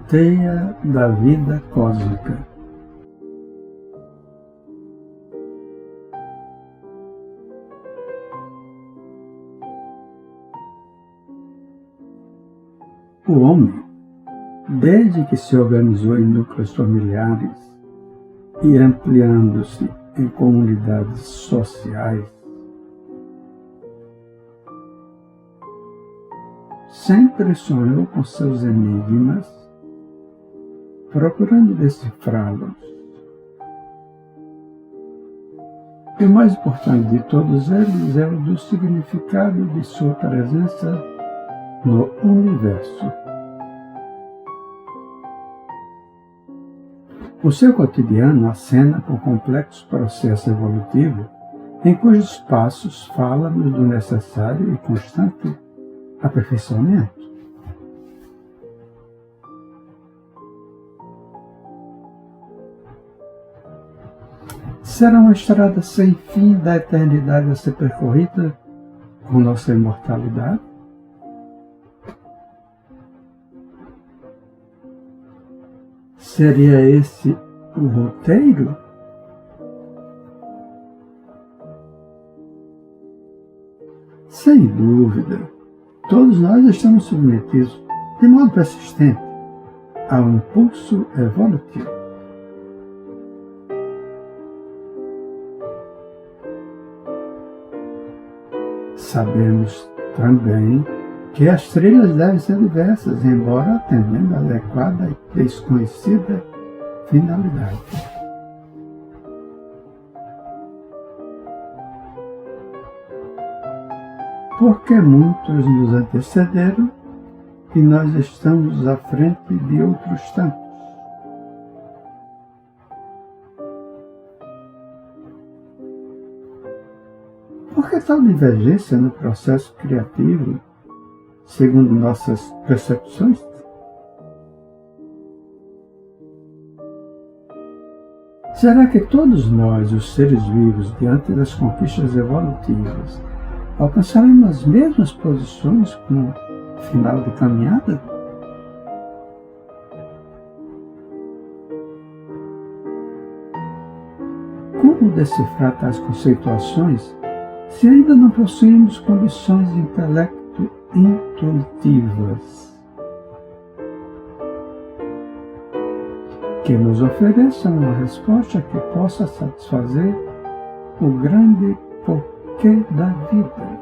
Teia da vida cósmica. O homem, desde que se organizou em núcleos familiares e ampliando-se em comunidades sociais, sempre sonhou com seus enigmas, procurando decifrá-los. E o mais importante de todos eles é o do significado de sua presença no universo. O seu cotidiano acena com complexo processo evolutivo em cujos passos fala-nos do necessário e constante aperfeiçoamento. Será uma estrada sem fim da eternidade a ser percorrida com nossa imortalidade? Seria esse o roteiro? Sem dúvida, todos nós estamos submetidos, de modo persistente, ao impulso evolutivo. Sabemos também que as trilhas devem ser diversas, embora atendendo a adequada e desconhecida finalidade. Porque muitos nos antecederam e nós estamos à frente de outros tantos. Por que tal divergência no processo criativo, segundo nossas percepções? Será que todos nós, os seres vivos, diante das conquistas evolutivas, alcançaremos as mesmas posições como final de caminhada? Como decifrar tais conceituações se ainda não possuímos condições de intelecto intuitivas que nos ofereçam uma resposta que possa satisfazer o grande porquê da vida?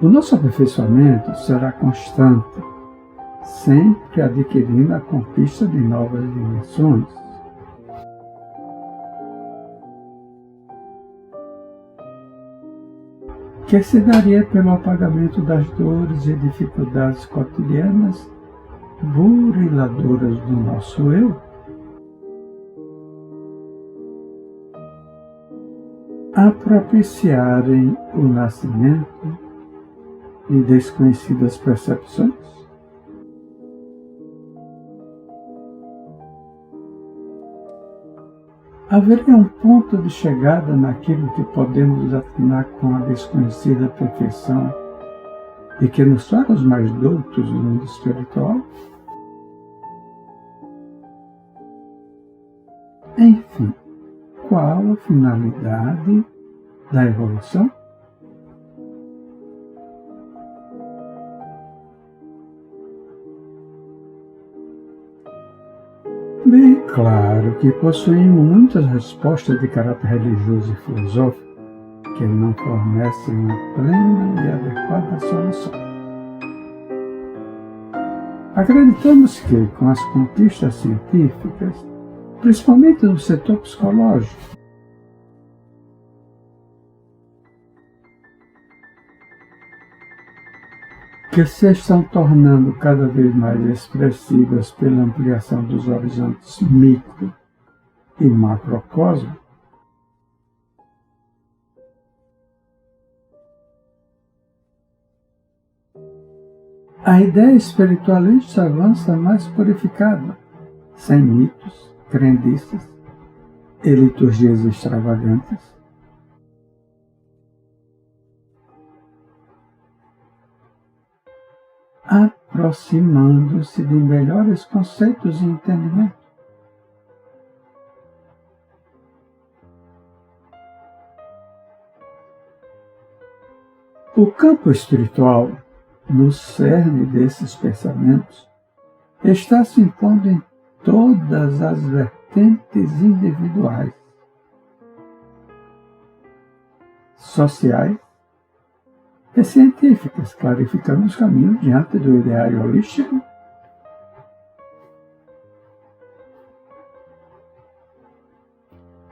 O nosso aperfeiçoamento será constante, sempre adquirindo a conquista de novas dimensões. Que se daria pelo apagamento das dores e dificuldades cotidianas buriladoras do nosso eu? A propiciarem o nascimento de desconhecidas percepções? Haveria um ponto de chegada naquilo que podemos afinar com a desconhecida perfeição e que nos torna os mais doutos do mundo espiritual? Enfim, qual a finalidade da evolução? Bem claro que possuímos muitas respostas de caráter religioso e filosófico que não fornecem uma plena e adequada solução. Acreditamos que, com as conquistas científicas, principalmente no setor psicológico, que se estão tornando cada vez mais expressivas pela ampliação dos horizontes micro e macrocosmo, a ideia espiritualista avança mais purificada, sem mitos, crendices e liturgias extravagantes. aproximando-se de melhores conceitos e entendimento. O campo espiritual, no cerne desses pensamentos, está se impondo em todas as vertentes individuais, sociais e científicas, clarificando os caminhos diante do ideário holístico.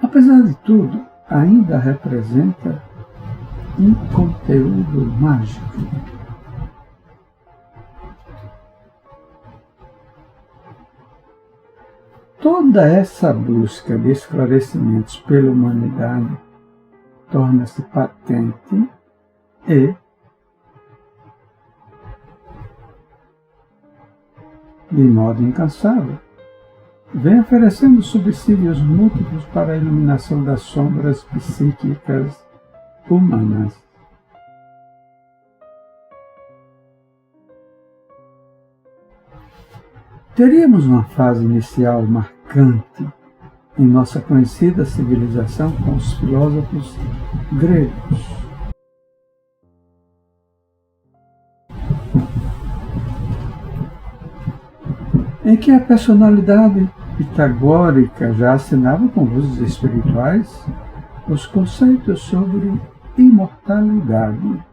Apesar de tudo, ainda representa um conteúdo mágico. Toda essa busca de esclarecimentos pela humanidade torna-se patente e, de modo incansável, vem oferecendo subsídios múltiplos para a iluminação das sombras psíquicas humanas. Teríamos uma fase inicial marcante em nossa conhecida civilização com os filósofos gregos. Em que a personalidade pitagórica já assinava com luzes espirituais os conceitos sobre imortalidade,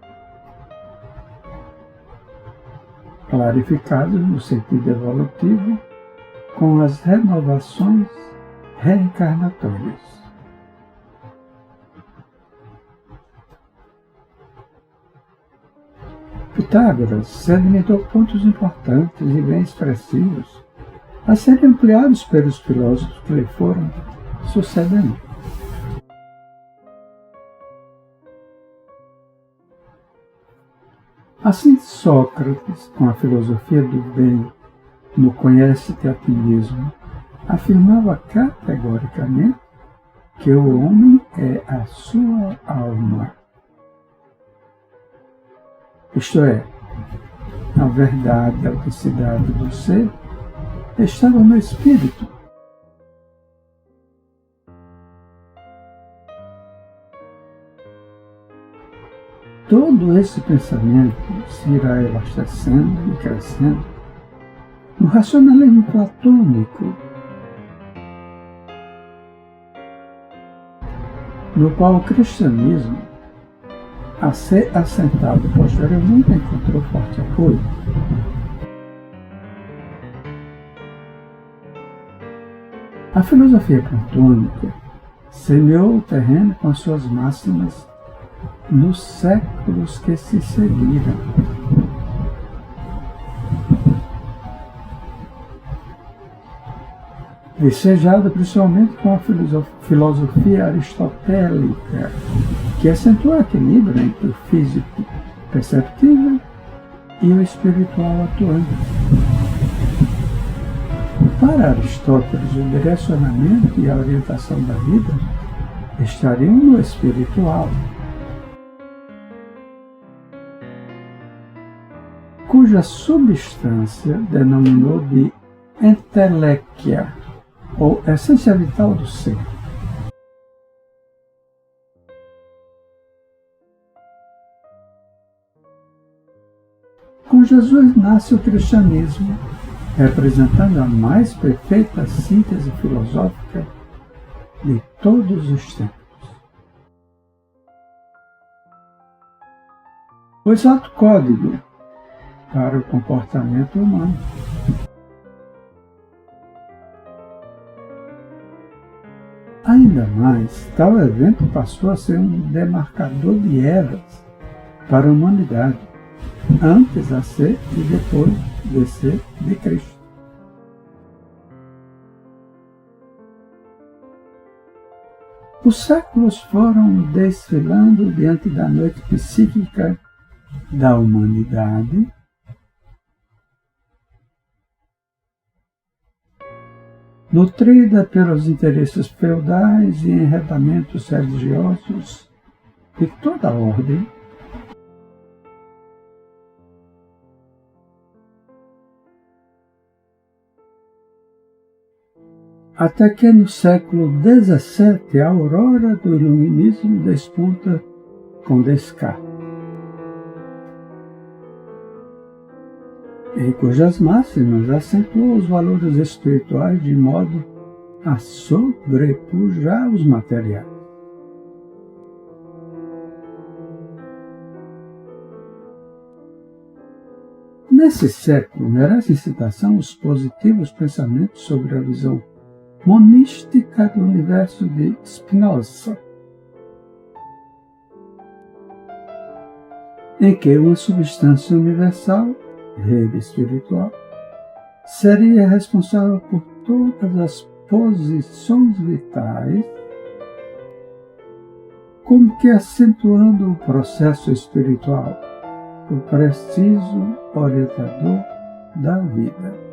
clarificados no sentido evolutivo com as renovações reencarnatórias. Pitágoras sedimentou pontos importantes e bem expressivos a serem ampliados pelos filósofos que lhe foram sucedendo. Assim, Sócrates, com a filosofia do bem no Conhece-te a ti mesmo, afirmava categoricamente que o homem é a sua alma. Isto é, a verdade, a autenticidade do ser estava no espírito. Todo esse pensamento se irá elastecendo e crescendo no racionalismo platônico, no qual o cristianismo, a ser assentado posteriormente, encontrou forte apoio. A filosofia platônica semeou o terreno com as suas máximas nos séculos que se seguiram. Vicejado principalmente com a filosofia aristotélica, que acentua o equilíbrio entre o físico perceptível e o espiritual atuante. Para Aristóteles, o direcionamento e a orientação da vida estariam no espiritual, cuja substância denominou de entelequia, ou essência vital do ser. Com Jesus nasce o cristianismo, representando a mais perfeita síntese filosófica de todos os tempos. O exato código para o comportamento humano. Ainda mais, tal evento passou a ser um demarcador de eras para a humanidade, antes a ser e depois de ser de Cristo. Os séculos foram desfilando diante da noite psíquica da humanidade, nutrida pelos interesses feudais e enredamentos religiosos de toda a ordem, até que no século XVII a aurora do iluminismo desponta com Descartes, em cujas máximas acentuou os valores espirituais de modo a sobrepujar os materiais. Nesse século, merecem citação os positivos pensamentos sobre a visão monística do universo de Spinoza, em que uma substância universal, rede espiritual, seria responsável por todas as posições vitais, como que acentuando o processo espiritual, o preciso orientador da vida.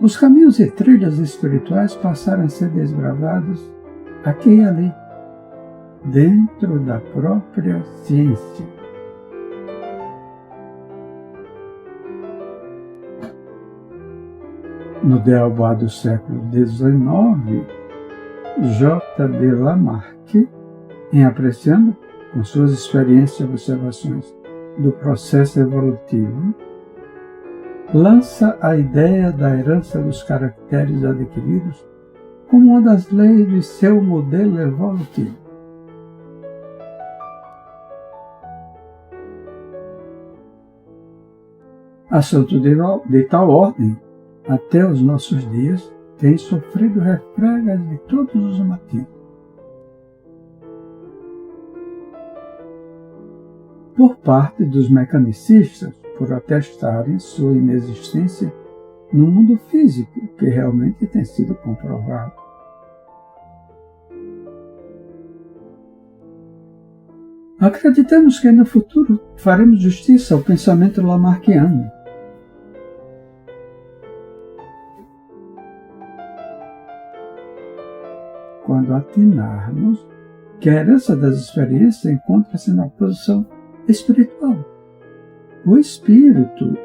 Os caminhos e trilhas espirituais passaram a ser desbravados aqui e ali, dentro da própria ciência. No Deobar do século XIX, J. de Lamarck, em apreciando com suas experiências e observações do processo evolutivo, lança a ideia da herança dos caracteres adquiridos como uma das leis de seu modelo evolutivo. Assunto de tal ordem, até os nossos dias, tem sofrido refregas de todos os motivos. Por parte dos mecanicistas, por atestarem sua inexistência no mundo físico, que realmente tem sido comprovado. Acreditamos que no futuro faremos justiça ao pensamento lamarckiano. Quando atinarmos que a herança das experiências encontra-se na posição espiritual. O espírito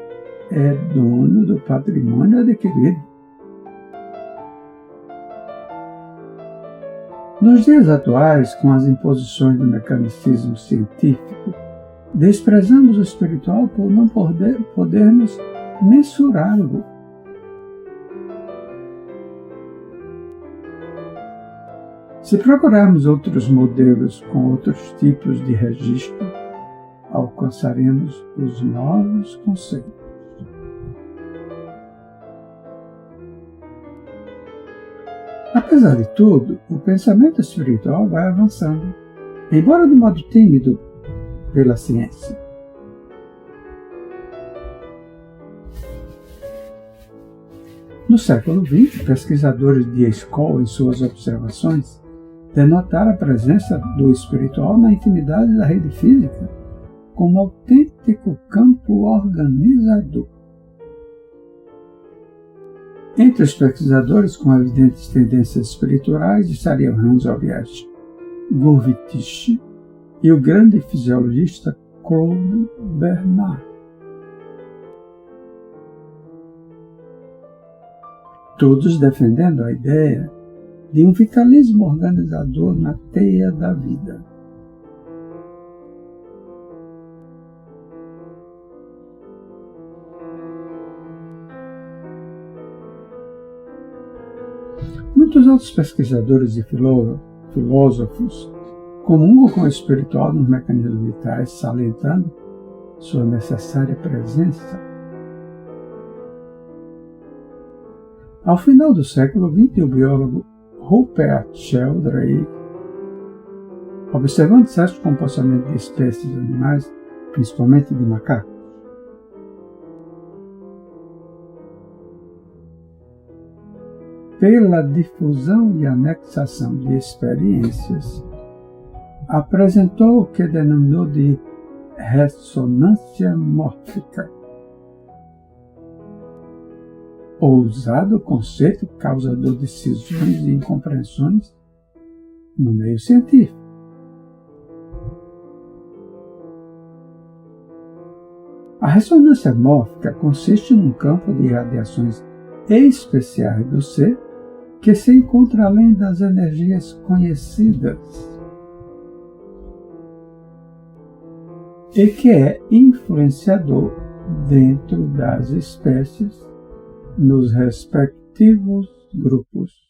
é dono do patrimônio adquirido. Nos dias atuais, com as imposições do mecanicismo científico, desprezamos o espiritual por não podermos mensurá-lo. Se procurarmos outros modelos com outros tipos de registro, alcançaremos os novos conceitos. Apesar de tudo, o pensamento espiritual vai avançando, embora de modo tímido, pela ciência. No século XX, pesquisadores de escola, em suas observações, denotaram a presença do espiritual na intimidade da rede física, como autêntico campo organizador. Entre os pesquisadores com evidentes tendências espirituais estariam Hans Oriach, Gurvitch e o grande fisiologista Claude Bernard. Todos defendendo a ideia de um vitalismo organizador na teia da vida. Muitos outros pesquisadores e filósofos comungam com o espiritual nos mecanismos vitais, salientando sua necessária presença. Ao final do século XX, o biólogo Rupert Sheldrake, observando certos comportamentos de espécies de animais, principalmente de macacos, pela difusão e anexação de experiências, apresentou o que denominou de ressonância mórfica. Ousado conceito causador de cisões e incompreensões no meio científico. A ressonância mórfica consiste num campo de radiações especiais do ser que se encontra além das energias conhecidas e que é influenciador dentro das espécies nos respectivos grupos